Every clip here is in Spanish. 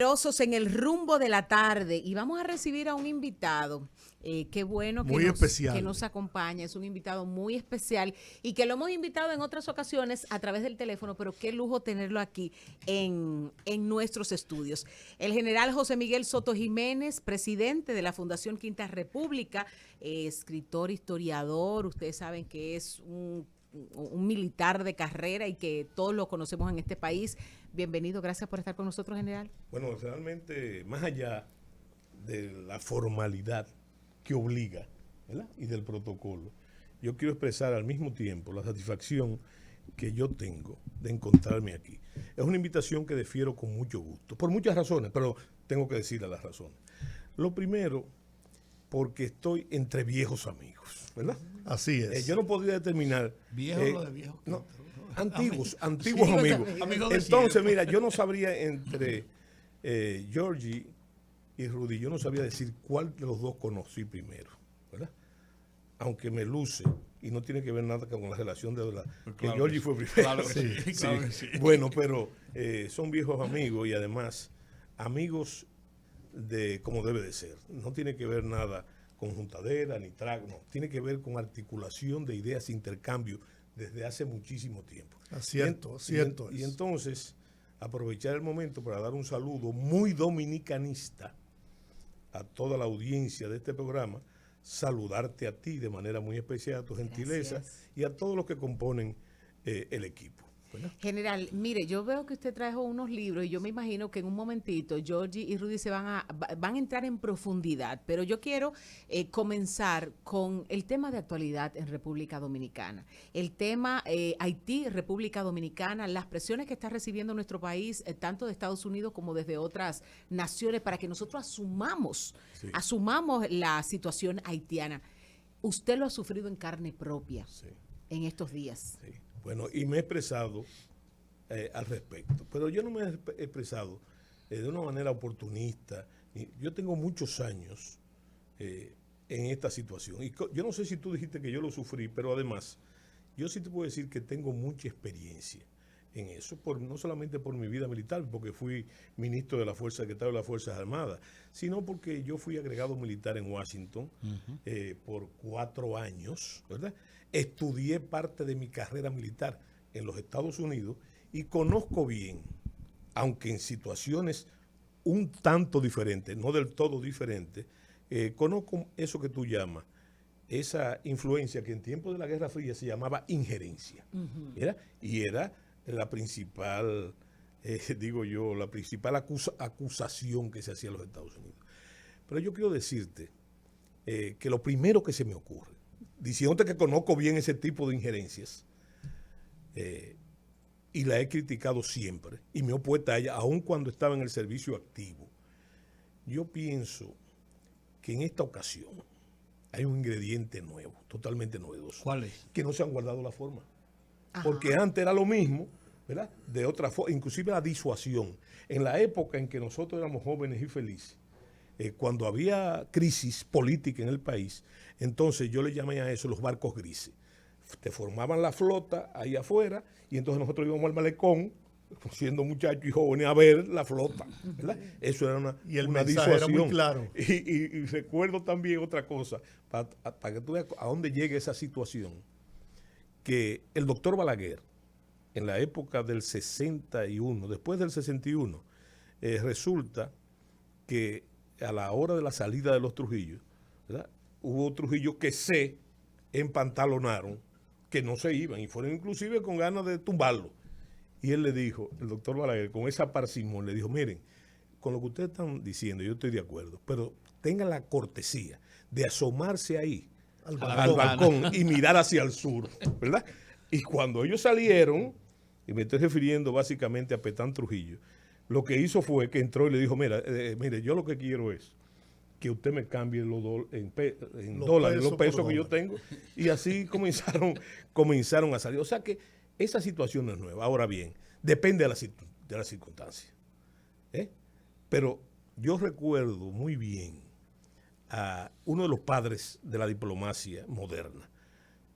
poderosos en el rumbo de la tarde y vamos a recibir a un invitado. Qué bueno que nos acompaña, es un invitado muy especial y que lo hemos invitado en otras ocasiones a través del teléfono, pero qué lujo tenerlo aquí en nuestros estudios. El general José Miguel Soto Jiménez, presidente de la Fundación Quinta República, escritor, historiador, ustedes saben que es un militar de carrera y que todos lo conocemos en este país. Bienvenido, gracias por estar con nosotros, general. Bueno, realmente, más allá de la formalidad que obliga, ¿verdad?, y del protocolo, yo quiero expresar al mismo tiempo la satisfacción que yo tengo de encontrarme aquí. Es una invitación que defiero con mucho gusto, por muchas razones, pero tengo que decirle las razones. Lo primero, porque estoy entre viejos amigos, ¿verdad? Así es. Yo no podría determinar... Viejos lo de viejos. No, antiguos amigos. Entonces, mira, yo no sabría entre Georgie y Rudy, yo no sabría decir cuál de los dos conocí primero, ¿verdad? Aunque me luce, y no tiene que ver nada con la relación de la que Georgie fue primero. Claro que sí. Bueno, pero son viejos amigos y además amigos de como debe de ser. No tiene que ver nada con juntadera ni trago, no. Tiene que ver con articulación de ideas, intercambio desde hace muchísimo tiempo. Cierto. Y entonces, aprovechar el momento para dar un saludo muy dominicanista a toda la audiencia de este programa, saludarte a ti de manera muy especial, a tu gentileza. Gracias. Y a todos los que componen el equipo. ¿Verdad? General, mire, yo veo que usted trajo unos libros y yo me imagino que en un momentito Georgie y Rudy van a entrar en profundidad, pero yo quiero comenzar con el tema de actualidad en República Dominicana. El tema Haití, República Dominicana, las presiones que está recibiendo nuestro país, tanto de Estados Unidos como desde otras naciones, para que nosotros asumamos la situación haitiana. Usted lo ha sufrido en carne propia en estos días. Sí. Bueno, y me he expresado al respecto, pero yo no me he expresado de una manera oportunista. Yo tengo muchos años en esta situación. Y yo no sé si tú dijiste que yo lo sufrí, pero además, yo sí te puedo decir que tengo mucha experiencia en eso, no solamente por mi vida militar, porque fui ministro de la Fuerza, secretario de las Fuerzas Armadas, sino porque yo fui agregado militar en Washington por 4 años, ¿verdad? Estudié parte de mi carrera militar en los Estados Unidos y conozco bien, aunque en situaciones un tanto diferentes, no del todo diferentes, conozco eso que tú llamas, esa influencia que en tiempos de la Guerra Fría se llamaba injerencia, ¿verdad? Y era la principal, la principal acusación que se hacía en los Estados Unidos. Pero yo quiero decirte que lo primero que se me ocurre, diciéndote que conozco bien ese tipo de injerencias, y la he criticado siempre, y me he opuesto a ella, aun cuando estaba en el servicio activo, yo pienso que en esta ocasión hay un ingrediente nuevo, totalmente novedoso. ¿Cuál es? Que no se han guardado la forma. Porque antes era lo mismo, ¿verdad? De otra forma, inclusive la disuasión. En la época en que nosotros éramos jóvenes y felices, cuando había crisis política en el país, entonces yo le llamé a eso los barcos grises. Te formaban la flota ahí afuera y entonces nosotros íbamos al malecón, siendo muchachos y jóvenes, a ver la flota, ¿verdad? Eso era una disuasión. Era muy claro. Y recuerdo también otra cosa, para que tú veas a dónde llega esa situación, que el doctor Balaguer, en la época del 61, después del 61, resulta que a la hora de la salida de los Trujillos, ¿verdad?, hubo Trujillos que se empantalonaron, que no se iban y fueron inclusive con ganas de tumbarlo. Y él le dijo, el doctor Balaguer, con esa parsimonia, le dijo, miren, con lo que ustedes están diciendo, yo estoy de acuerdo, pero tengan la cortesía de asomarse ahí al balcón y mirar hacia el sur, ¿verdad? Y cuando ellos salieron, y me estoy refiriendo básicamente a Petán Trujillo, lo que hizo fue que entró y le dijo, mire, yo lo que quiero es que usted me cambie los dólares, los pesos que yo tengo. Y así comenzaron a salir. O sea que esa situación no es nueva. Ahora bien, depende de la circunstancia. Pero yo recuerdo muy bien a uno de los padres de la diplomacia moderna,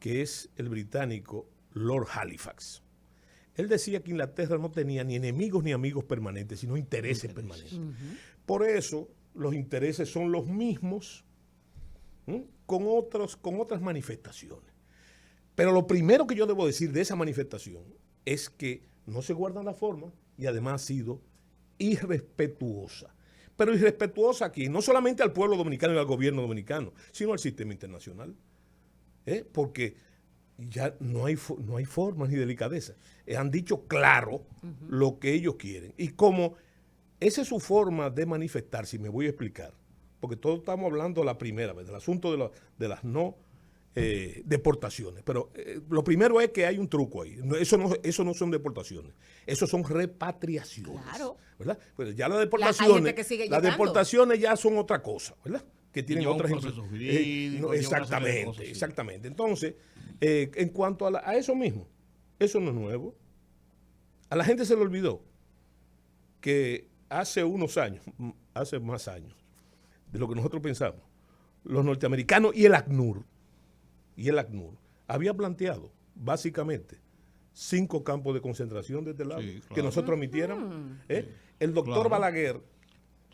que es el británico Lord Halifax. Él decía que Inglaterra no tenía ni enemigos ni amigos permanentes, sino intereses permanentes. Por eso los intereses son los mismos, con otras manifestaciones. Pero lo primero que yo debo decir de esa manifestación es que no se guardan la forma y además ha sido irrespetuosa. Pero irrespetuosa aquí, no solamente al pueblo dominicano y al gobierno dominicano, sino al sistema internacional. Porque ya no hay formas ni delicadeza. Han dicho claro lo que ellos quieren. Y como esa es su forma de manifestarse, y me voy a explicar, porque todos estamos hablando la primera vez, del asunto de las no deportaciones. Pero lo primero es que hay un truco ahí. Eso no son deportaciones, eso son repatriaciones. Claro. ¿Verdad? Pues ya las deportaciones ya son otra cosa, ¿verdad? Que tienen otras exactamente. Entonces, en cuanto a eso mismo, eso no es nuevo. A la gente se le olvidó que hace unos años, hace más años, de lo que nosotros pensamos, los norteamericanos y el ACNUR había planteado básicamente 5 campos de concentración de este lado, que nosotros admitiéramos. El doctor Balaguer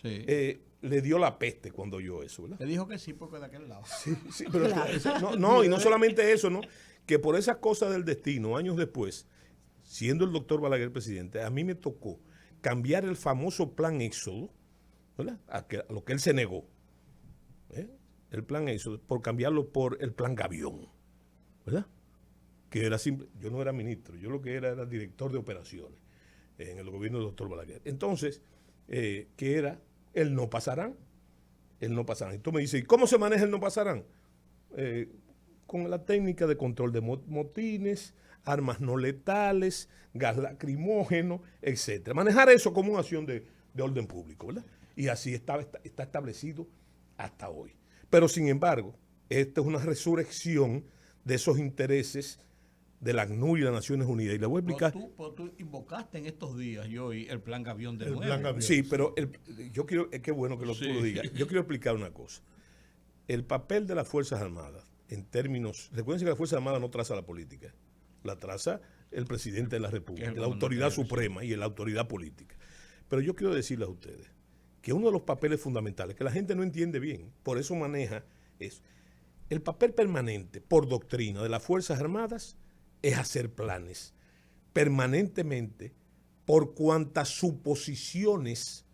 le dio la peste cuando oyó eso, ¿verdad? Le dijo que sí, porque de aquel lado. Sí, pero y no solamente eso, ¿no? Que por esas cosas del destino, años después, siendo el doctor Balaguer presidente, a mí me tocó cambiar el famoso plan Éxodo, ¿verdad? A lo que él se negó, el plan Éxodo, por cambiarlo por el plan Gavión, ¿verdad? Que era simple. Yo no era ministro, yo lo que era director de operaciones en el gobierno del doctor Balaguer. Entonces, que era el no pasarán. El no pasarán. Y tú me dices, ¿y cómo se maneja el no pasarán? Con la técnica de control de motines, armas no letales, gas lacrimógeno, etcétera. Manejar eso como una acción de orden público, ¿verdad? Y así está establecido hasta hoy. Pero sin embargo, esta es una resurrección de esos intereses de la ACNUR y las Naciones Unidas. Y le voy a explicar. Tú invocaste en estos días, el plan Gavión de nuevo. Plan Gavión. Sí, pero qué bueno que tú lo digas. Yo quiero explicar una cosa. El papel de las Fuerzas Armadas, en términos, recuerden que las Fuerzas Armadas no traza la política, la traza el presidente de la República, la autoridad suprema y la autoridad política. Pero yo quiero decirles a ustedes que uno de los papeles fundamentales, que la gente no entiende bien, por eso maneja eso, el papel permanente por doctrina de las Fuerzas Armadas es hacer planes permanentemente por cuantas suposiciones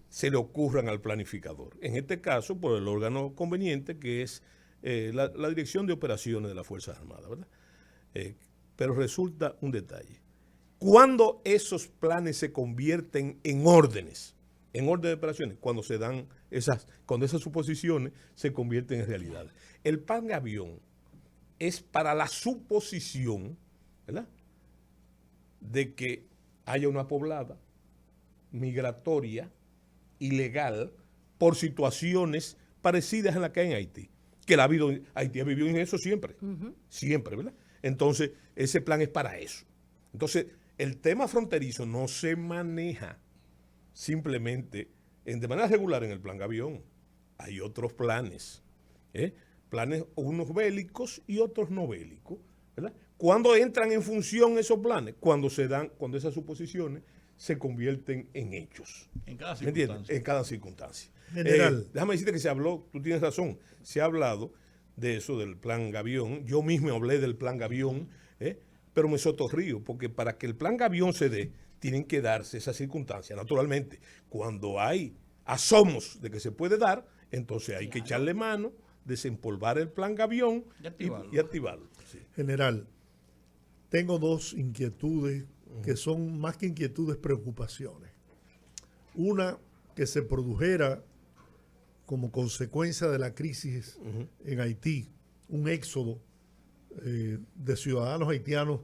se le ocurran al planificador. En este caso, por el órgano conveniente que es la Dirección de Operaciones de las Fuerzas Armadas, ¿verdad? Pero resulta un detalle. Cuando esos planes se convierten en órdenes de operaciones, cuando esas suposiciones se convierten en realidad. El plan Gavión es para la suposición, ¿verdad?, de que haya una poblada migratoria, ilegal, por situaciones parecidas a las que hay en Haití. Que Haití ha vivido en eso siempre, siempre, ¿verdad? Entonces, ese plan es para eso. Entonces, el tema fronterizo no se maneja simplemente de manera regular en el plan Gavión. Hay otros planes, planes unos bélicos y otros no bélicos, ¿verdad? ¿Cuándo entran en función esos planes? Cuando esas suposiciones se convierten en hechos. En cada circunstancia. En cada circunstancia. General. Déjame decirte que se habló, tú tienes razón, se ha hablado de eso, del plan Gavión. Yo mismo hablé del plan Gavión, pero me sotorrío, porque para que el plan Gavión se dé, tienen que darse esas circunstancias. Naturalmente, cuando hay asomos de que se puede dar, entonces hay que echarle mano, desempolvar el plan Gavión y activarlo. Sí. General, tengo 2 inquietudes que son más que inquietudes, preocupaciones. Una, que se produjera como consecuencia de la crisis en Haití, un éxodo de ciudadanos haitianos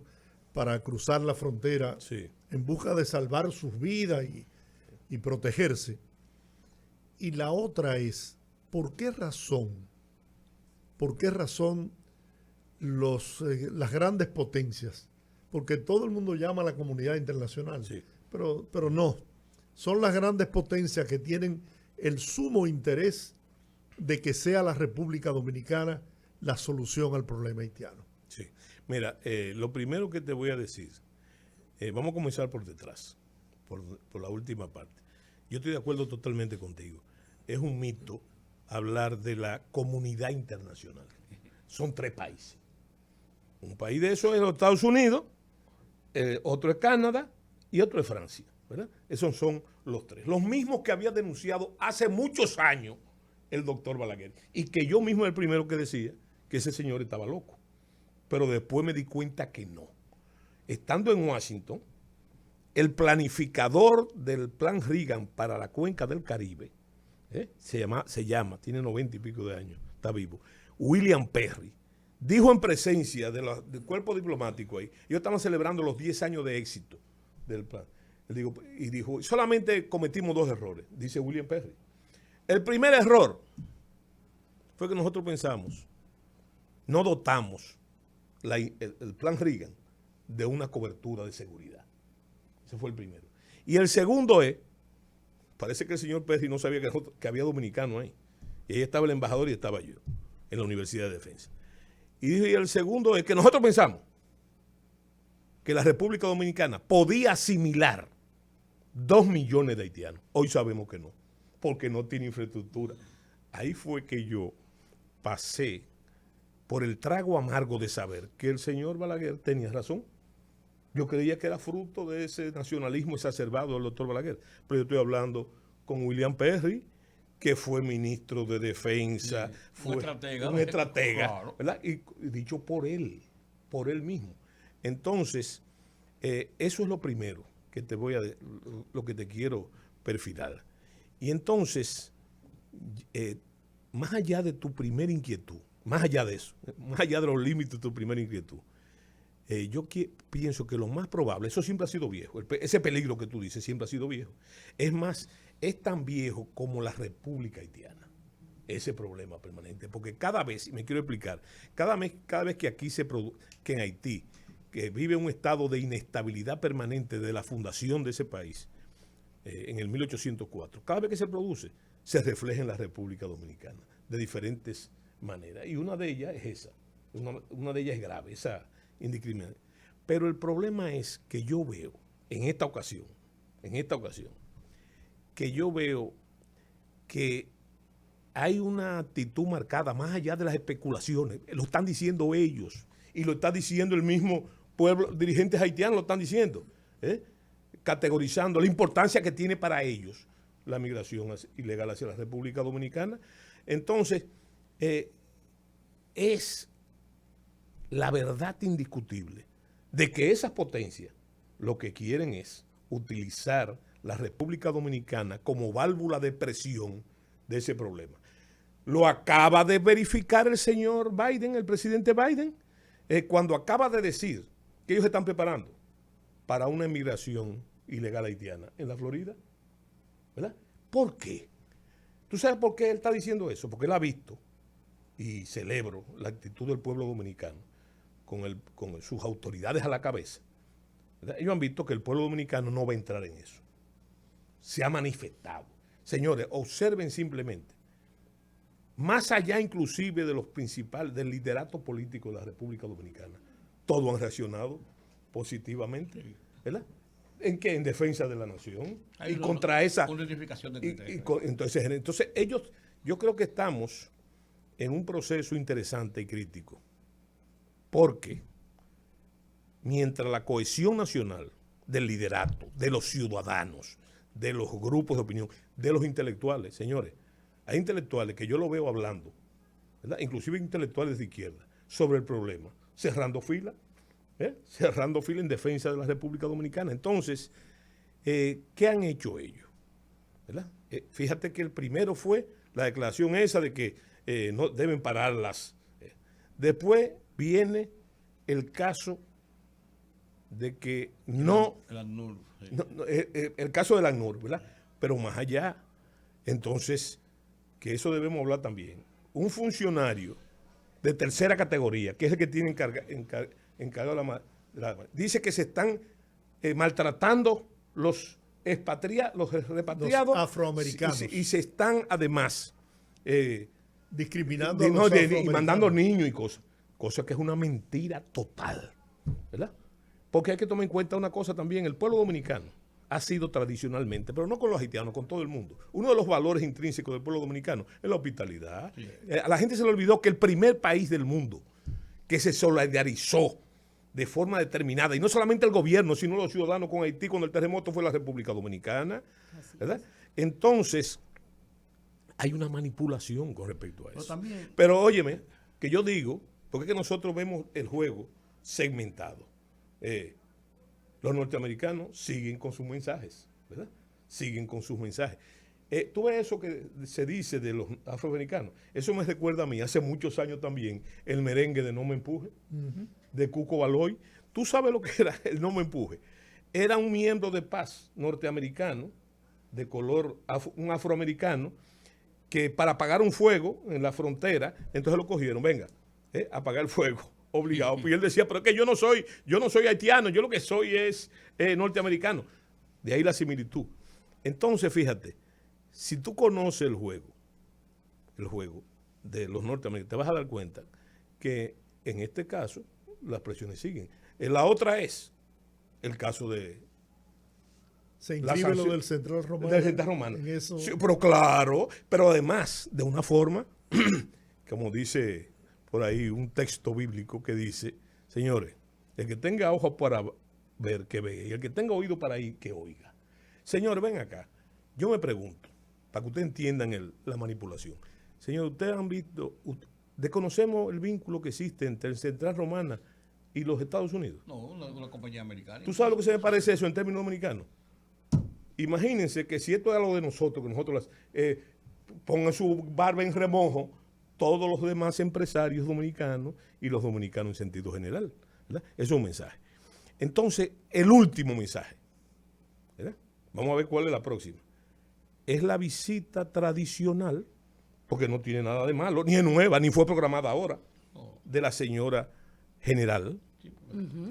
para cruzar la frontera en busca de salvar sus vidas y protegerse. Y la otra es, ¿por qué razón las grandes potencias? Porque todo el mundo llama a la comunidad internacional, pero no. Son las grandes potencias que tienen el sumo interés de que sea la República Dominicana la solución al problema haitiano. Sí. Mira, lo primero que te voy a decir Vamos a comenzar por detrás, por la última parte. Yo estoy de acuerdo totalmente contigo. Es un mito hablar de la comunidad internacional. Son 3 países. Un país de esos es los Estados Unidos, otro es Canadá y otro es Francia, ¿verdad? Esos son los 3. Los mismos que había denunciado hace muchos años el doctor Balaguer. Y que yo mismo era el primero que decía que ese señor estaba loco. Pero después me di cuenta que no. Estando en Washington, el planificador del plan Reagan para la cuenca del Caribe, se llama, tiene 90 y pico de años, está vivo, William Perry, dijo en presencia del cuerpo diplomático ahí, ellos estaban celebrando los 10 años de éxito del plan, y dijo, solamente cometimos 2 errores, dice William Perry. El primer error fue que nosotros pensamos, no dotamos el plan Reagan de una cobertura de seguridad. Ese fue el primero. Y el segundo es, parece que el señor Perry no sabía que había dominicano ahí. Y ahí estaba el embajador y estaba yo, en la Universidad de Defensa. Y el segundo es que nosotros pensamos que la República Dominicana podía asimilar 2 millones de haitianos. Hoy sabemos que no, porque no tiene infraestructura. Ahí fue que yo pasé por el trago amargo de saber que el señor Balaguer tenía razón. Yo creía que era fruto de ese nacionalismo exacerbado del doctor Balaguer. Pero yo estoy hablando con William Perry, que fue ministro de Defensa, sí, fue un estratega, claro, ¿verdad? Y dicho por él mismo. Entonces, eso es lo primero que lo que te quiero perfilar. Y entonces, más allá de tu primera inquietud, más allá de eso, más allá de los límites de tu primera inquietud, yo pienso que lo más probable, eso siempre ha sido viejo, ese peligro que tú dices siempre ha sido viejo. Es más, es tan viejo como la República Haitiana, ese problema permanente. Porque cada vez, y me quiero explicar, cada vez que aquí que en Haití, que vive un estado de inestabilidad permanente de la fundación de ese país, en el 1804, cada vez que se produce, se refleja en la República Dominicana, de diferentes maneras. Y una de ellas es esa, una de ellas es grave, esa indiscriminada. Pero el problema es que yo veo, en esta ocasión, que yo veo que hay una actitud marcada, más allá de las especulaciones, lo están diciendo ellos, y lo está diciendo el mismo pueblo, dirigentes haitianos lo están diciendo, categorizando la importancia que tiene para ellos la migración ilegal hacia la República Dominicana. Entonces, es la verdad indiscutible de que esas potencias lo que quieren es utilizar la República Dominicana como válvula de presión de ese problema. Lo acaba de verificar el señor Biden, el presidente Biden, cuando acaba de decir que ellos están preparando para una emigración ilegal haitiana en la Florida, ¿verdad? ¿Por qué? ¿Tú sabes por qué él está diciendo eso? Porque él ha visto, y celebro la actitud del pueblo dominicano, con sus autoridades a la cabeza, ¿verdad? Ellos han visto que el pueblo dominicano no va a entrar en eso. Se ha manifestado. Señores, observen simplemente, más allá inclusive de los principales, del liderato político de la República Dominicana, todos han reaccionado positivamente, ¿verdad? ¿En qué? En defensa de la nación. Y contra esa... Una identificación de criterios. Entonces ellos, yo creo que estamos en un proceso interesante y crítico. Porque mientras la cohesión nacional del liderato, de los ciudadanos, de los grupos de opinión, de los intelectuales, señores, hay intelectuales que yo lo veo hablando, ¿verdad? Inclusive intelectuales de izquierda, sobre el problema, cerrando fila en defensa de la República Dominicana. Entonces, ¿qué han hecho ellos? ¿Verdad? Fíjate que el primero fue la declaración esa de que no deben pararlas. Después viene el caso de que el ACNUR, sí. el caso del ACNUR, ¿verdad? Pero más allá, entonces, que eso debemos hablar también. Un funcionario de tercera categoría, que es el que tiene encargado dice que se están maltratando los repatriados afroamericanos y se están además discriminando a los afroamericanos y mandando niños y cosas que es una mentira total, ¿verdad? Porque hay que tomar en cuenta una cosa también, el pueblo dominicano ha sido tradicionalmente, pero no con los haitianos, con todo el mundo, uno de los valores intrínsecos del pueblo dominicano es la hospitalidad. Sí. A la gente se le olvidó que el primer país del mundo que se solidarizó de forma determinada, y no solamente el gobierno, sino los ciudadanos con Haití cuando el terremoto fue la República Dominicana, ¿verdad? Entonces, hay una manipulación con respecto a eso. Pero óyeme, que yo digo, porque es que nosotros vemos el juego segmentado. Los norteamericanos siguen con sus mensajes, ¿verdad? Siguen con sus mensajes. Tú ves eso que se dice de los afroamericanos. Eso me recuerda a mí, hace muchos años también, el merengue de No Me Empuje, de Cuco Baloy. Tú sabes lo que era el No Me Empuje. Era un miembro de paz norteamericano, de color, un afroamericano, que para apagar un fuego en la frontera, entonces lo cogieron, venga, apagar el fuego, obligado. Y él decía, pero es que yo no soy haitiano, yo lo que soy es norteamericano. De ahí la similitud. Entonces, fíjate, si tú conoces el juego de los norteamericanos, te vas a dar cuenta que en este caso las presiones siguen. La otra es el caso de... Se inscribe lo del Central Romano. Del Central Romano. Sí, pero claro, pero además de una forma, como dice por ahí un texto bíblico que dice, señores, el que tenga ojos para ver, que vea, y el que tenga oído para ir, que oiga. Señores, ven acá. Yo me pregunto, para que ustedes entiendan la manipulación. Señor, ustedes han visto, desconocemos el vínculo que existe entre el Central Romana y los Estados Unidos. No, una compañía americana. ¿Tú sabes lo que se me parece eso en términos dominicanos? Imagínense que si esto es algo de nosotros, que nosotros pongan su barba en remojo todos los demás empresarios dominicanos y los dominicanos en sentido general, ¿verdad? Eso es un mensaje. Entonces, el último mensaje, ¿verdad? Vamos a ver cuál es la próxima. Es la visita tradicional, porque no tiene nada de malo, ni es nueva, ni fue programada ahora, de la señora general,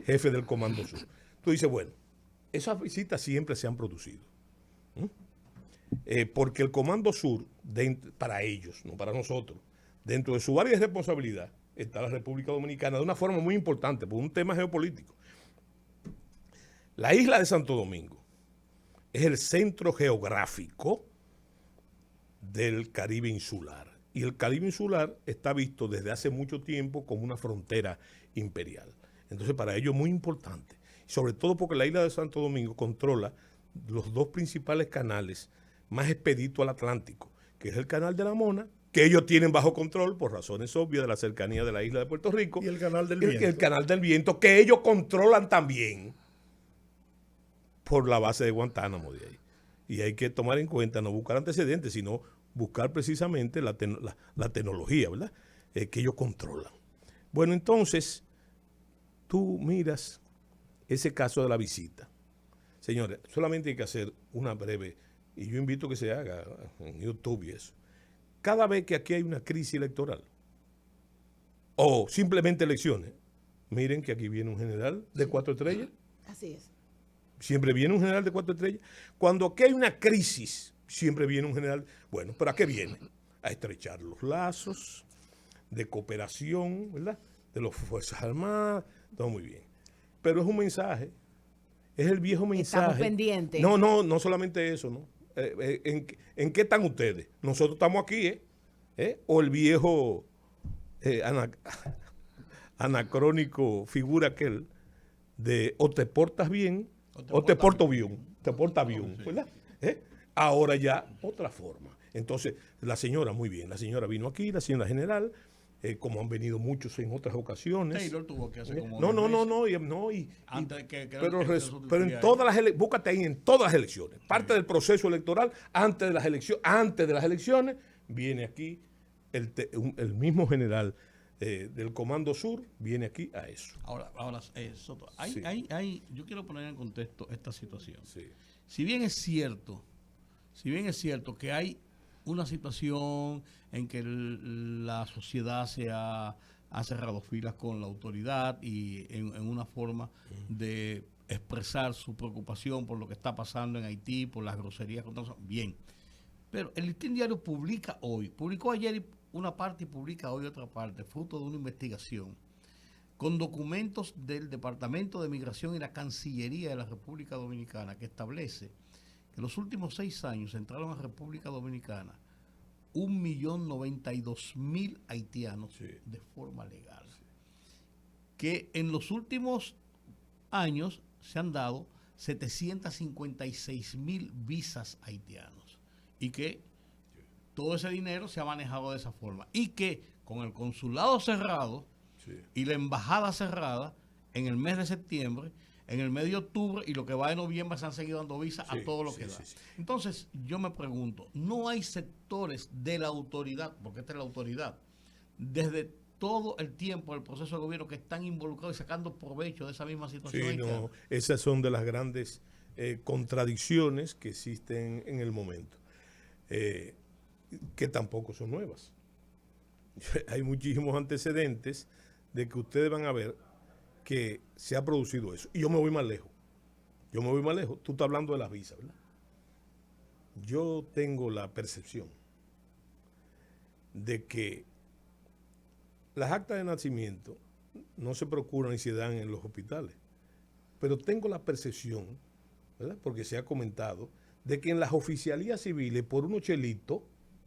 jefe del Comando Sur. Tú dices, bueno, esas visitas siempre se han producido. Porque el Comando Sur, para ellos, no para nosotros, dentro de su área de responsabilidad, está la República Dominicana de una forma muy importante, por un tema geopolítico. La isla de Santo Domingo es el centro geográfico del Caribe insular. Y el Caribe insular está visto desde hace mucho tiempo como una frontera imperial. Entonces, para ello es muy importante. Sobre todo porque la isla de Santo Domingo controla los dos principales canales más expeditos al Atlántico, que es el canal de la Mona, que ellos tienen bajo control por razones obvias de la cercanía de la isla de Puerto Rico. Y el canal del viento. El canal del viento, que ellos controlan también por la base de Guantánamo de ahí. Y hay que tomar en cuenta, no buscar antecedentes, sino buscar precisamente la tecnología, ¿verdad? Que ellos controlan. Bueno, entonces, tú miras ese caso de la visita. Señores, solamente hay que hacer una breve, y yo invito a que se haga en YouTube y eso. Cada vez que aquí hay una crisis electoral, o simplemente elecciones, miren que aquí viene un general de 4 estrellas. Así es. Siempre viene un general de 4 estrellas. Cuando aquí hay una crisis, siempre viene un general. Bueno, ¿pero a qué viene? A estrechar los lazos de cooperación, ¿verdad? De las Fuerzas Armadas, todo muy bien. Pero es un mensaje, es el viejo mensaje. Estamos pendientes. No solamente eso, ¿no? ¿En qué están ustedes? Nosotros estamos aquí, o el viejo anacrónico figura aquel de o te portas bien o te porto bien, te portas bien, ¿verdad? Ahora ya otra forma. Entonces, la señora, muy bien, la señora vino aquí, la señora general, como han venido muchos en otras ocasiones. Taylor tuvo que hacer como pero en todas las elecciones, búscate ahí en todas las elecciones, parte del proceso electoral, antes de las elecciones, viene aquí el mismo general del Comando Sur, viene aquí a eso. Ahora Soto, yo quiero poner en contexto esta situación. Sí. Si bien es cierto que hay una situación en que la sociedad se ha cerrado filas con la autoridad y en una forma de expresar su preocupación por lo que está pasando en Haití, por las groserías contra nosotros, bien. Pero el Listín Diario publicó ayer una parte y publica hoy otra parte, fruto de una investigación con documentos del Departamento de Migración y la Cancillería de la República Dominicana, que establece que en los últimos 6 años entraron a República Dominicana 1.092.000 haitianos de forma legal. Que en los últimos años se han dado 756.000 visas haitianos y que todo ese dinero se ha manejado de esa forma y que con el consulado cerrado y la embajada cerrada en el mes de septiembre, en el mes de octubre y lo que va de noviembre se han seguido dando visas a todo lo que da. Entonces yo me pregunto, ¿no hay sectores de la autoridad, porque esta es la autoridad, desde todo el tiempo del proceso de gobierno que están involucrados y sacando provecho de esa misma situación? Sí, no, esas son de las grandes contradicciones que existen en el momento, que tampoco son nuevas. Hay muchísimos antecedentes de que ustedes van a ver que se ha producido eso. Y yo me voy más lejos. Tú estás hablando de las visas, ¿verdad? Yo tengo la percepción de que las actas de nacimiento no se procuran y se dan en los hospitales. Pero tengo la percepción, ¿verdad?, porque se ha comentado, de que en las oficialías civiles, por unos chelitos,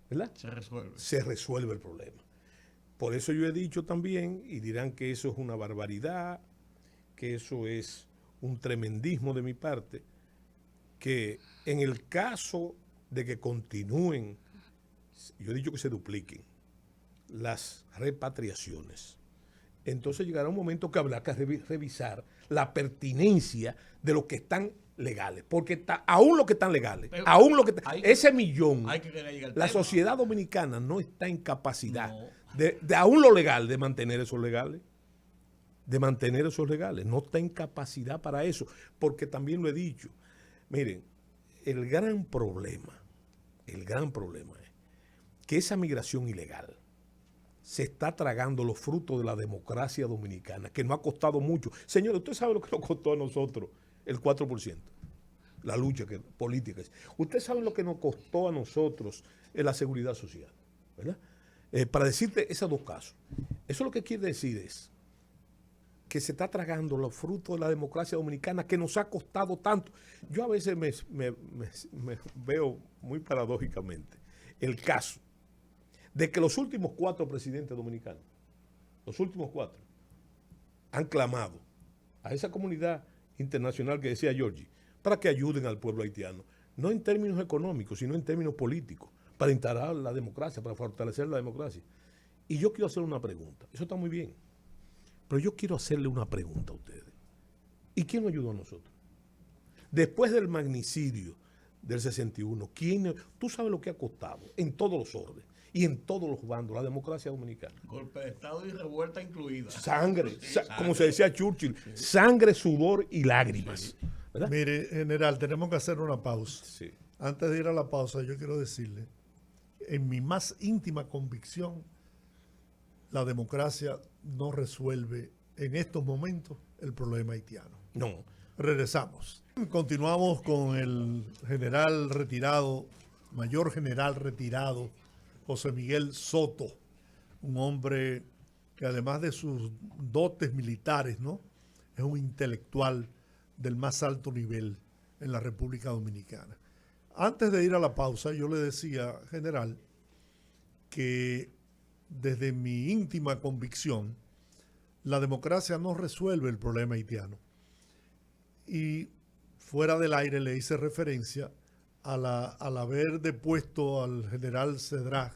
¿verdad?, se resuelve el problema. Por eso yo he dicho también, y dirán que eso es una barbaridad, que eso es un tremendismo de mi parte, que en el caso de que continúen, yo he dicho que se dupliquen las repatriaciones, entonces llegará un momento que habrá que revisar la pertinencia de los que están legales, porque aún los que están legales, ese millón, la sociedad dominicana no está en capacidad de aún lo legal, de mantener esos legales, no está en capacidad para eso, porque también lo he dicho, miren, el gran problema es que esa migración ilegal se está tragando los frutos de la democracia dominicana, que nos ha costado mucho. Señores, usted sabe lo que nos costó a nosotros el 4%, la lucha política. Usted sabe lo que nos costó a nosotros la seguridad social, ¿verdad? Para decirte esos dos casos. Eso lo que quiere decir es que se está tragando los frutos de la democracia dominicana que nos ha costado tanto. Yo a veces me veo muy paradójicamente el caso de que los últimos 4 presidentes dominicanos, han clamado a esa comunidad internacional que decía Georgie, para que ayuden al pueblo haitiano, no en términos económicos, sino en términos políticos, para instalar la democracia, para fortalecer la democracia. Y yo quiero hacer una pregunta, eso está muy bien, pero yo quiero hacerle una pregunta a ustedes. ¿Y quién nos ayudó a nosotros? Después del magnicidio del 61, tú sabes lo que ha costado en todos los órdenes y en todos los bandos la democracia dominicana. Golpe de Estado y revuelta incluida. Sangre, como se decía Churchill, sangre, sudor y lágrimas. ¿Verdad? Mire, general, tenemos que hacer una pausa. Sí. Antes de ir a la pausa, yo quiero decirle, en mi más íntima convicción, la democracia no resuelve en estos momentos el problema haitiano. No. Regresamos. Continuamos con el general retirado, mayor general retirado, José Miguel Soto, un hombre que además de sus dotes militares, ¿no?, es un intelectual del más alto nivel en la República Dominicana. Antes de ir a la pausa, yo le decía, general, que desde mi íntima convicción, la democracia no resuelve el problema haitiano. Y fuera del aire le hice referencia al haber depuesto al general Cedrá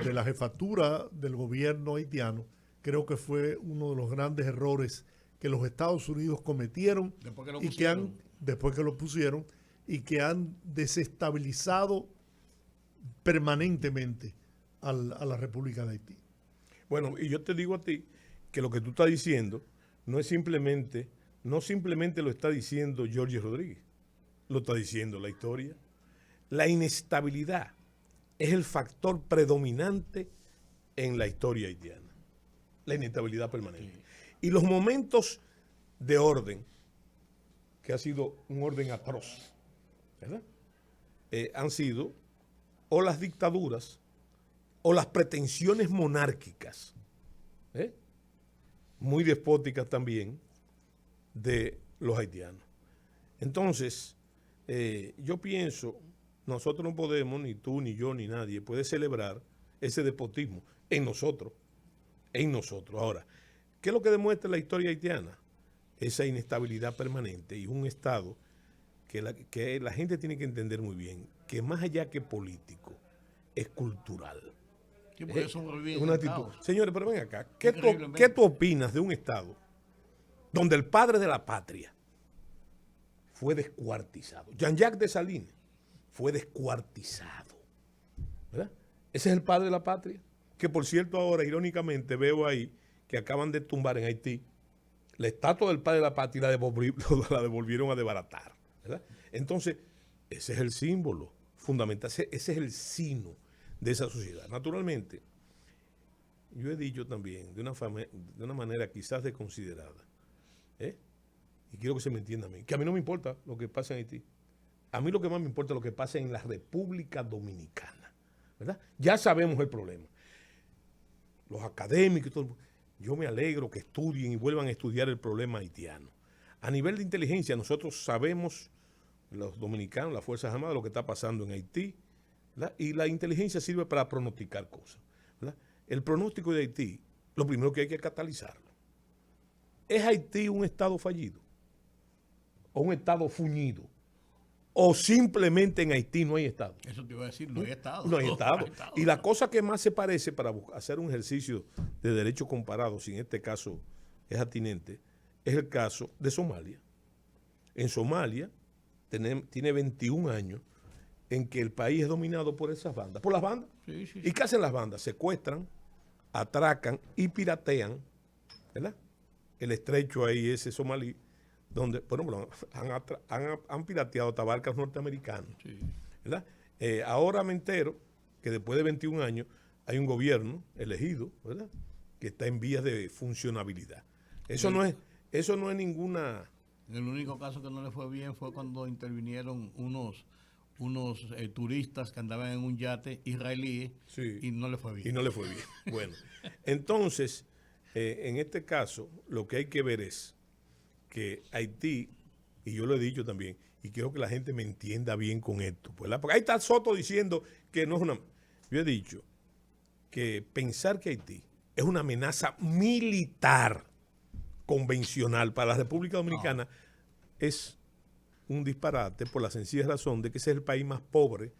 de la jefatura del gobierno haitiano. Creo que fue uno de los grandes errores que los Estados Unidos cometieron después que lo pusieron y que han desestabilizado permanentemente a la República de Haití. Bueno, y yo te digo a ti que lo que tú estás diciendo no simplemente lo está diciendo Georgie Rodríguez, lo está diciendo la historia. La inestabilidad es el factor predominante en la historia haitiana, la inestabilidad permanente. Y los momentos de orden, que ha sido un orden atroz, ¿verdad?, han sido o las dictaduras o las pretensiones monárquicas, muy despóticas también de los haitianos. Entonces, yo pienso, nosotros no podemos, ni tú, ni yo, ni nadie, puede celebrar ese despotismo en nosotros. Ahora, ¿qué es lo que demuestra la historia haitiana? Esa inestabilidad permanente y un Estado que la gente tiene que entender muy bien, que más allá que político, es cultural. Sí, porque eso es una actitud. Señores, pero ven acá, ¿qué tú opinas de un Estado donde el padre de la patria fue descuartizado? Jean-Jacques Dessalines fue descuartizado, ¿verdad? Ese es el padre de la patria, que por cierto ahora, irónicamente, veo ahí que acaban de tumbar en Haití la estatua del padre de la patria y la devolvieron a desbaratar, ¿verdad? Entonces, ese es el símbolo fundamental, ese es el sino de esa sociedad. Naturalmente, yo he dicho también, de una manera quizás desconsiderada, y quiero que se me entienda a mí, que a mí no me importa lo que pasa en Haití. A mí lo que más me importa es lo que pasa en la República Dominicana, ¿verdad? Ya sabemos el problema. Los académicos y todo, yo me alegro que estudien y vuelvan a estudiar el problema haitiano. A nivel de inteligencia, nosotros sabemos, los dominicanos, las Fuerzas Armadas, lo que está pasando en Haití, ¿verdad? Y la inteligencia sirve para pronosticar cosas, ¿verdad? El pronóstico de Haití, lo primero que hay que catalizarlo. ¿Es Haití un Estado fallido? ¿O un Estado fuñido? ¿O simplemente en Haití no hay Estado? Eso te iba a decir, no hay Estado. No hay Estado. Y la cosa que más se parece para hacer un ejercicio de derecho comparado, si en este caso es atinente, es el caso de Somalia. En Somalia tiene 21 años en que el país es dominado por esas bandas. ¿Por las bandas? Sí, sí, sí. ¿Y qué hacen las bandas? Secuestran, atracan y piratean, ¿verdad? El estrecho ahí, ese somalí, donde, por ejemplo, han pirateado tabarcas norteamericanos, sí, ¿verdad? Ahora me entero que después de 21 años hay un gobierno elegido, ¿verdad?, que está en vías de funcionabilidad. Eso no es ninguna... El único caso que no le fue bien fue cuando intervinieron unos turistas que andaban en un yate israelí, sí, y no le fue bien. Y no le fue bien. Bueno, entonces, en este caso, lo que hay que ver es que Haití, y yo lo he dicho también, y quiero que la gente me entienda bien con esto, ¿verdad? Porque ahí está Soto diciendo que no es una... Yo he dicho que pensar que Haití es una amenaza militar convencional para la República Dominicana es un disparate por la sencilla razón de que ese es el país más pobre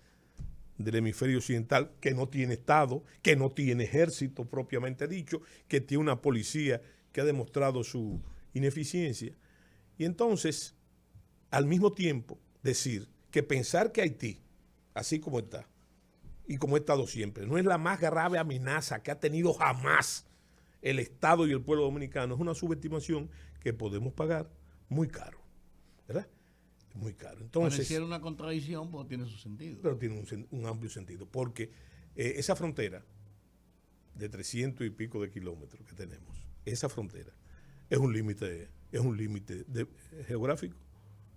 del hemisferio occidental, que no tiene Estado, que no tiene ejército propiamente dicho, que tiene una policía que ha demostrado su ineficiencia. Y entonces, al mismo tiempo, decir que pensar que Haití, así como está, y como ha estado siempre, no es la más grave amenaza que ha tenido jamás el Estado y el pueblo dominicano, es una subestimación que podemos pagar muy caro, ¿verdad? Muy caro. Entonces, pareciera una contradicción, pero tiene su sentido. Pero tiene un amplio sentido, porque esa frontera de 300 y pico de kilómetros que tenemos, esa frontera es un límite geográfico,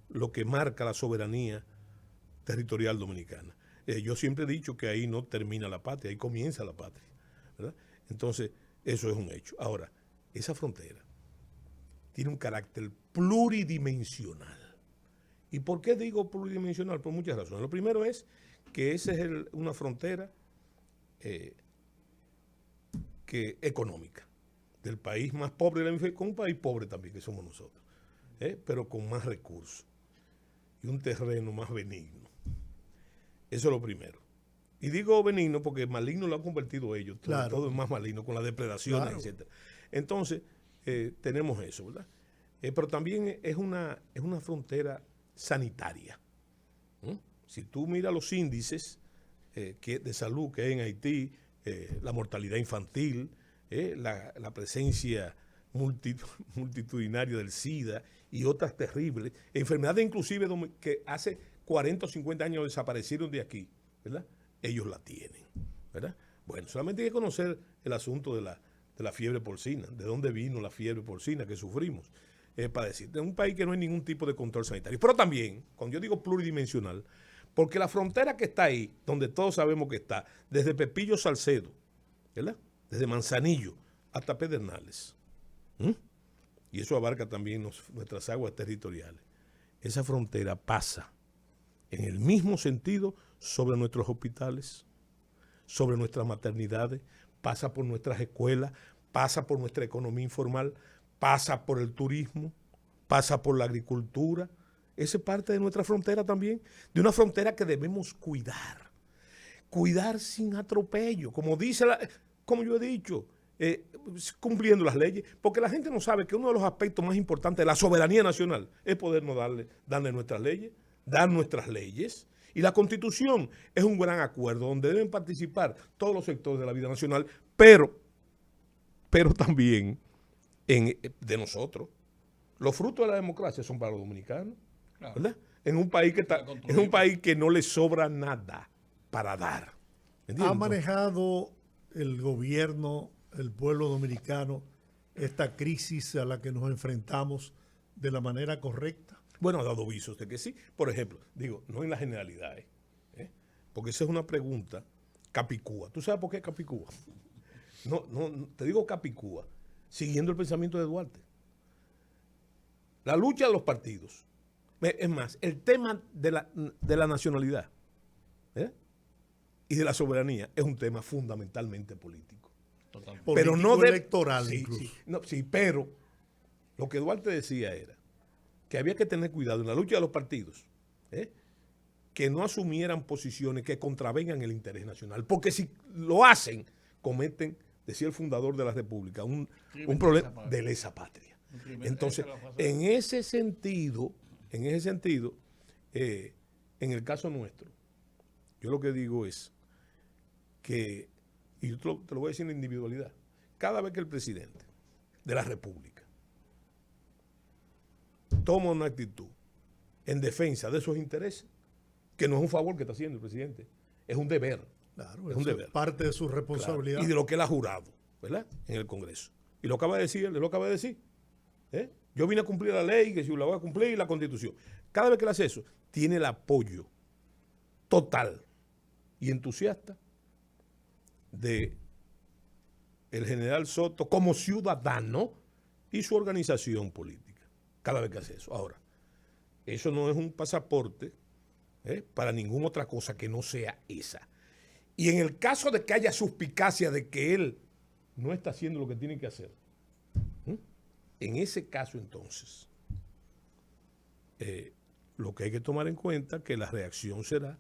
lo que marca la soberanía territorial dominicana. Yo siempre he dicho que ahí no termina la patria, ahí comienza la patria, ¿verdad? Entonces, eso es un hecho. Ahora, esa frontera tiene un carácter pluridimensional. ¿Y por qué digo pluridimensional? Por muchas razones. Lo primero es que esa es una frontera económica del país más pobre del hemisferio, con un país pobre también que somos nosotros, pero con más recursos y un terreno más benigno. Eso es lo primero. Y digo benigno porque maligno lo han convertido ellos. Claro. Todo es más maligno con las depredaciones, claro, etc. Entonces, tenemos eso, ¿verdad? Pero también es una frontera sanitaria. Si tú miras los índices de salud que hay en Haití, la mortalidad infantil, la presencia multitudinaria del SIDA y otras terribles, enfermedades inclusive que hace 40 o 50 años desaparecieron de aquí, ¿verdad? Ellos la tienen, ¿verdad? Bueno, solamente hay que conocer el asunto de la fiebre porcina, de dónde vino la fiebre porcina que sufrimos, para decir, en un país que no hay ningún tipo de control sanitario. Pero también, cuando yo digo pluridimensional, porque la frontera que está ahí, donde todos sabemos que está, desde Pepillo Salcedo, ¿verdad?, desde Manzanillo hasta Pedernales, Y eso abarca también nuestras aguas territoriales. Esa frontera pasa en el mismo sentido sobre nuestros hospitales, sobre nuestras maternidades, pasa por nuestras escuelas, pasa por nuestra economía informal, pasa por el turismo, pasa por la agricultura. Esa es parte de nuestra frontera también, de una frontera que debemos cuidar. Cuidar sin atropello, como yo he dicho, cumpliendo las leyes, porque la gente no sabe que uno de los aspectos más importantes de la soberanía nacional es podernos darle nuestras leyes, dar nuestras leyes. Y la Constitución es un gran acuerdo donde deben participar todos los sectores de la vida nacional, pero también de nosotros. Los frutos de la democracia son para los dominicanos, claro. ¿Verdad? En un país que no le sobra nada para dar. ¿Entiendes? ¿Ha manejado el gobierno, el pueblo dominicano, esta crisis a la que nos enfrentamos de la manera correcta? Bueno, ha dado visos de que sí. Por ejemplo, no en las generalidades, porque esa es una pregunta capicúa. ¿Tú sabes por qué capicúa? No, te digo capicúa, siguiendo el pensamiento de Duarte. La lucha de los partidos. Es más, el tema de la nacionalidad y de la soberanía es un tema fundamentalmente político. Totalmente. Pero no electoral incluso. Sí, pero lo que Duarte decía era que había que tener cuidado en la lucha de los partidos, que no asumieran posiciones que contravengan el interés nacional, porque si lo hacen, cometen, decía el fundador de la República, un problema de lesa patria. Entonces, en ese sentido, en el caso nuestro, yo lo que digo es que, y yo te lo voy a decir en individualidad, cada vez que el presidente de la República toma una actitud en defensa de esos intereses, que no es un favor que está haciendo el presidente, es un deber. Claro, es un deber. Parte de su responsabilidad. Claro, y de lo que él ha jurado, ¿verdad? En el Congreso. Y lo acaba de decir, él lo acaba de decir. Yo vine a cumplir la ley, que si la voy a cumplir, y la Constitución. Cada vez que él hace eso, tiene el apoyo total y entusiasta de el general Soto como ciudadano y su organización política. Cada vez que hace eso. Ahora, eso no es un pasaporte para ninguna otra cosa que no sea esa. Y en el caso de que haya suspicacia de que él no está haciendo lo que tiene que hacer, en ese caso entonces, lo que hay que tomar en cuenta es que la reacción será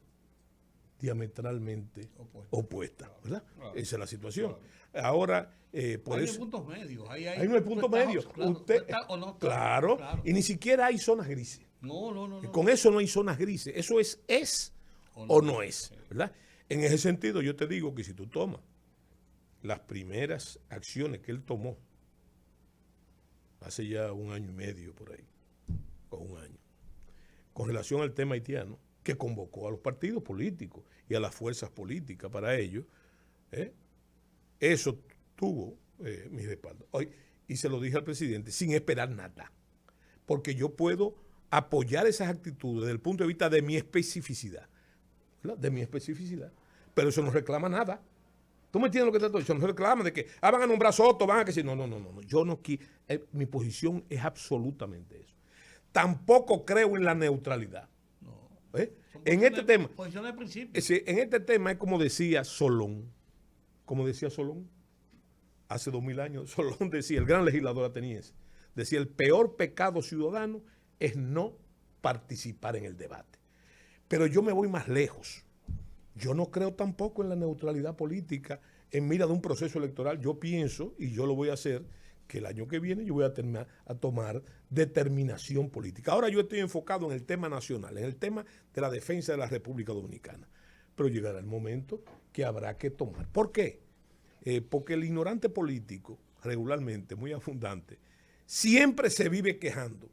diametralmente opuesta, ¿verdad? Claro. Esa es la situación. Claro. Ahora, por eso... Hay puntos medios. Hay unos puntos medios. Claro, y ni siquiera hay zonas grises. No. Con eso no hay zonas grises. Eso es o no es, ¿verdad? En ese sentido, yo te digo que si tú tomas las primeras acciones que él tomó hace ya 1 año y medio por ahí, o 1 año, con relación al tema haitiano, que convocó a los partidos políticos y a las fuerzas políticas para ello, eso tuvo mi respaldo. Hoy, y se lo dije al presidente, sin esperar nada, porque yo puedo apoyar esas actitudes desde el punto de vista de mi especificidad, ¿verdad? De mi especificidad, pero eso no reclama nada. ¿Tú me entiendes lo que te estoy diciendo? No reclama de que van a nombrar Soto, van a que si no. Yo no quiero. Mi posición es absolutamente eso. Tampoco creo en la neutralidad. No. En este tema. Posición de principio. En este tema es como decía Solón. Hace 2000 años, Solón decía, el gran legislador ateniense, decía, el peor pecado ciudadano es no participar en el debate. Pero yo me voy más lejos. Yo no creo tampoco en la neutralidad política en mira de un proceso electoral. Yo pienso, y yo lo voy a hacer, que el año que viene yo voy a tomar determinación política. Ahora yo estoy enfocado en el tema nacional, en el tema de la defensa de la República Dominicana. Pero llegará el momento que habrá que tomar. ¿Por qué? Porque el ignorante político, regularmente, muy abundante, siempre se vive quejando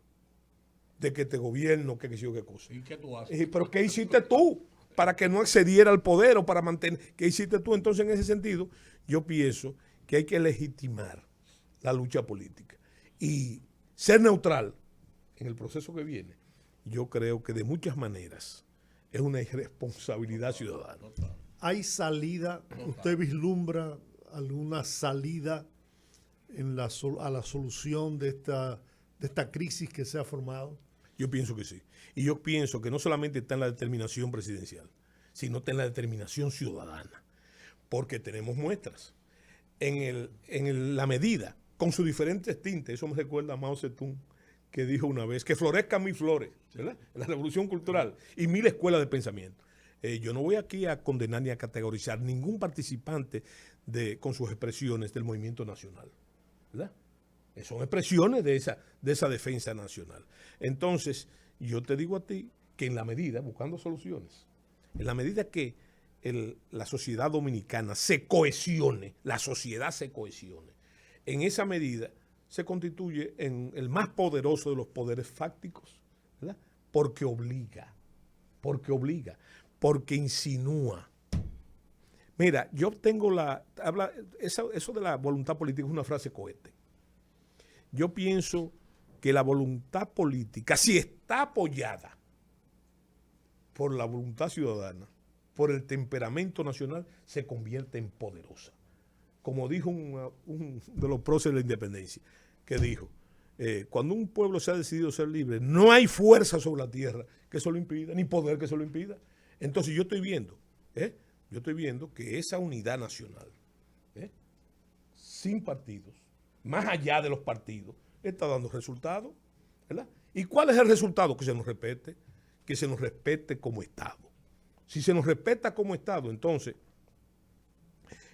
de que te gobierno, que qué sé yo qué cosa. ¿Y qué tú haces? ¿Pero qué hiciste tú para que no accediera al poder o para mantener? ¿Qué hiciste tú? Entonces, en ese sentido, yo pienso que hay que legitimar la lucha política y ser neutral en el proceso que viene. Yo creo que de muchas maneras es una irresponsabilidad ciudadana. ¿Hay salida? ¿Usted vislumbra alguna salida a la solución de esta crisis que se ha formado? Yo pienso que sí. Y yo pienso que no solamente está en la determinación presidencial, sino está en la determinación ciudadana. Porque tenemos muestras. En la medida, con sus diferentes tintes, eso me recuerda a Mao Zedong, que dijo una vez, que florezcan mis flores, ¿verdad? La revolución cultural y 1000 escuelas de pensamiento. Yo no voy aquí a condenar ni a categorizar ningún participante con sus expresiones del movimiento nacional, ¿verdad? Son expresiones de esa defensa nacional. Entonces, yo te digo a ti que en la medida, buscando soluciones, en la medida que la sociedad dominicana se cohesione, la sociedad se cohesione, en esa medida se constituye en el más poderoso de los poderes fácticos, ¿verdad? Porque obliga, porque insinúa. Mira, yo tengo eso de la voluntad política es una frase cohete. Yo pienso que la voluntad política, si está apoyada por la voluntad ciudadana, por el temperamento nacional, se convierte en poderosa. Como dijo un de los próceres de la independencia, que dijo, cuando un pueblo se ha decidido ser libre, no hay fuerza sobre la tierra que eso lo impida, ni poder que eso lo impida. Entonces yo estoy viendo que esa unidad nacional, sin partidos, más allá de los partidos, está dando resultados, ¿verdad? ¿Y cuál es el resultado? Que se nos respete como Estado. Si se nos respeta como Estado, entonces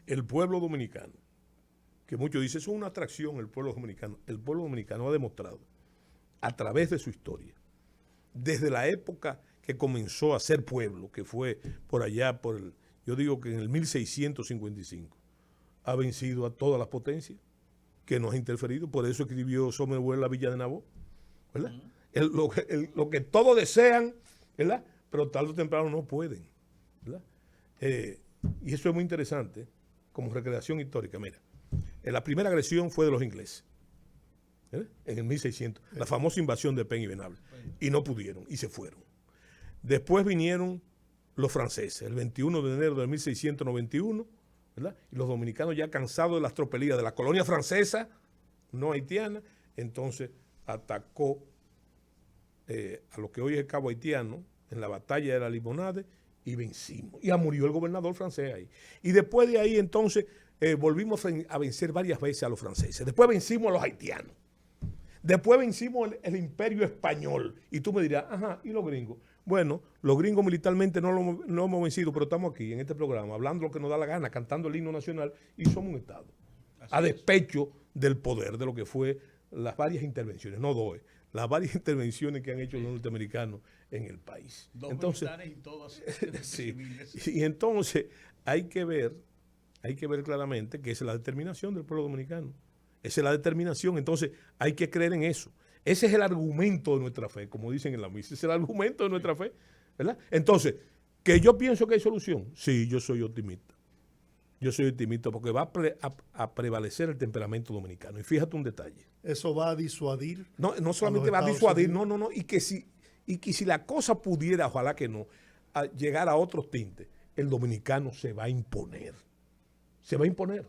el pueblo dominicano, que muchos dicen, eso es una atracción el pueblo dominicano ha demostrado a través de su historia, desde la época que comenzó a ser pueblo, que fue por allá, yo digo que en el 1655, ha vencido a todas las potencias que nos ha interferido. Por eso escribió Somerville La Villa de Naboo, ¿verdad? Lo que todos desean, ¿verdad? Pero tarde o temprano no pueden, ¿verdad? Y eso es muy interesante como recreación histórica. Mira, la primera agresión fue de los ingleses, ¿verdad? En el 1600, la famosa invasión de Penn y Venable, y no pudieron, y se fueron. Después vinieron los franceses, el 21 de enero de 1691, ¿verdad? Y los dominicanos ya cansados de las tropelías de la colonia francesa, no haitiana, entonces atacó a lo que hoy es el Cabo Haitiano, en la batalla de la Limonade, y vencimos. Y murió el gobernador francés ahí. Y después de ahí, entonces, volvimos a vencer varias veces a los franceses. Después vencimos a los haitianos. Después vencimos el imperio español. Y tú me dirás, ajá, ¿y los gringos? Bueno, los gringos militarmente no lo hemos vencido, pero estamos aquí en este programa, hablando lo que nos da la gana, cantando el himno nacional, y somos un Estado. A despecho del poder, de lo que fue las varias intervenciones, no doy, las varias intervenciones que han hecho los norteamericanos en el país. Entonces, y todas sí, y entonces hay que ver claramente que esa es la determinación del pueblo dominicano. Esa es la determinación, entonces hay que creer en eso. Ese es el argumento de nuestra fe, como dicen en la misa, ese es el argumento de nuestra fe, ¿verdad? Entonces, ¿que yo pienso que hay solución? Sí, yo soy optimista. Yo soy optimista porque va a prevalecer el temperamento dominicano. Y fíjate un detalle. ¿Eso va a disuadir? No solamente va a disuadir, no. Y que si la cosa pudiera, ojalá que no, llegar a otros tintes, el dominicano se va a imponer. Se va a imponer.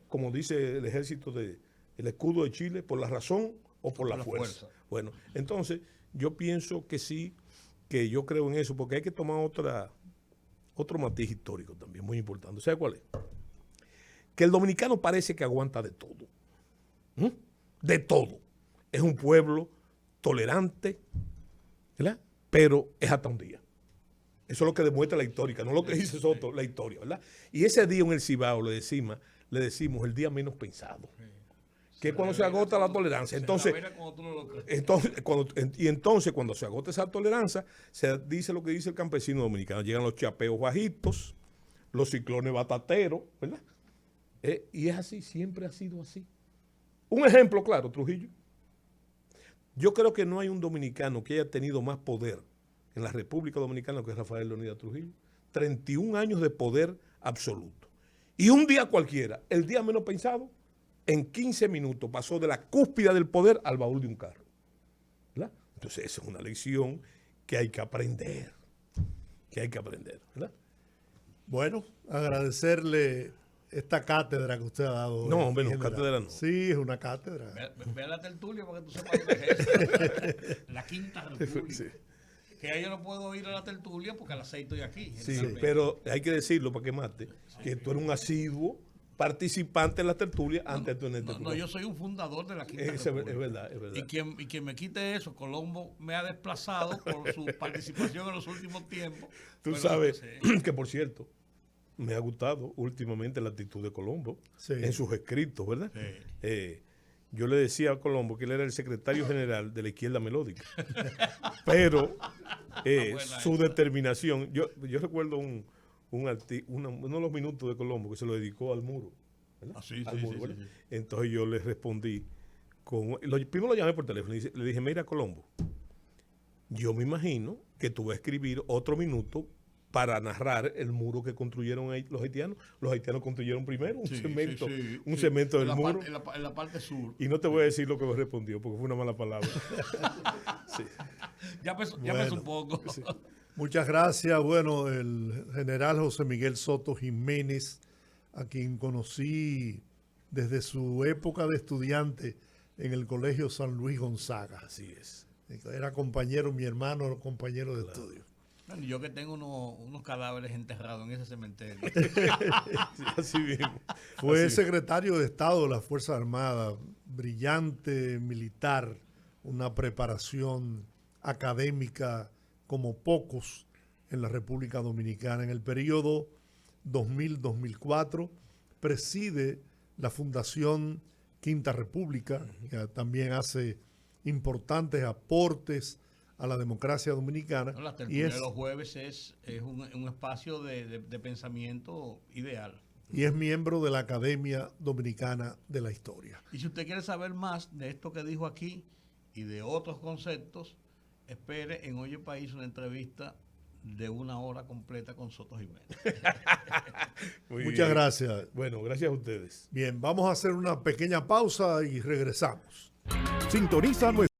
Como dice el ejército el escudo de Chile, por la razón o por la fuerza. Bueno, entonces yo pienso que sí, que yo creo en eso, porque hay que tomar otro matiz histórico también, muy importante. ¿Sabe cuál es? Que el dominicano parece que aguanta de todo. De todo. Es un pueblo tolerante, ¿verdad? Pero es hasta un día. Eso es lo que demuestra la histórica, no lo que dice Soto, la historia, ¿verdad? Y ese día en el Cibao le decimos el día menos pensado. Que es cuando se agota la tolerancia. Entonces, cuando se agota esa tolerancia, se dice lo que dice el campesino dominicano. Llegan los chapeos bajitos, los ciclones batateros, ¿verdad? Y es así, siempre ha sido así. Un ejemplo claro, Trujillo. Yo creo que no hay un dominicano que haya tenido más poder en la República Dominicana que Rafael Leónidas Trujillo. 31 años de poder absoluto. Y un día cualquiera, el día menos pensado, en 15 minutos pasó de la cúspide del poder al baúl de un carro, ¿verdad? Entonces esa es una lección que hay que aprender, ¿verdad? Bueno, agradecerle esta cátedra que usted ha dado. No, hombre, no, cátedra no. Sí, es una cátedra. Ve a la tertulia para que tú sepas lo que es eso. La Quinta República. Sí. Que ya yo no puedo ir a la tertulia porque a las 6 estoy aquí. Sí, pero hay que decirlo para que mate, que tú eres un asiduo participante en la tertulia antes de tener no, yo soy un fundador de la Quinta República. Es verdad, es verdad. Y quien me quite eso, Colombo me ha desplazado por su participación en los últimos tiempos. Tú sabes que, por cierto, me ha gustado últimamente la actitud de Colombo en sus escritos, ¿verdad? Sí. Yo le decía a Colombo que él era el secretario general de la Izquierda Melódica. Pero su determinación, yo recuerdo uno de los minutos de Colombo que se lo dedicó al muro. ¿verdad? Sí. Entonces yo le respondí, primero lo llamé por teléfono y le dije, mira Colombo, yo me imagino que tú vas a escribir otro minuto para narrar el muro que construyeron los haitianos. Los haitianos construyeron primero un cemento del muro. En la parte sur. Y no te voy a decir lo que me respondió porque fue una mala palabra. Ya pensó un poco. Sí. Muchas gracias. Bueno, el general José Miguel Soto Jiménez, a quien conocí desde su época de estudiante en el Colegio San Luis Gonzaga. Así es. Era compañero, mi hermano, compañero de estudio. Bueno, yo que tengo unos cadáveres enterrados en ese cementerio. Así mismo. Fue secretario de Estado de las Fuerzas Armadas, brillante militar, una preparación académica como pocos en la República Dominicana. En el periodo 2000-2004 preside la Fundación Quinta República, que también hace importantes aportes a la democracia dominicana. No, la tertulia de los jueves es un espacio de pensamiento ideal. Y es miembro de la Academia Dominicana de la Historia. Y si usted quiere saber más de esto que dijo aquí y de otros conceptos, espere en Oye País una entrevista de 1 hora completa con Soto Jiménez. Muchas gracias. Bueno, gracias a ustedes. Bien, vamos a hacer una pequeña pausa y regresamos. Sintoniza nuestro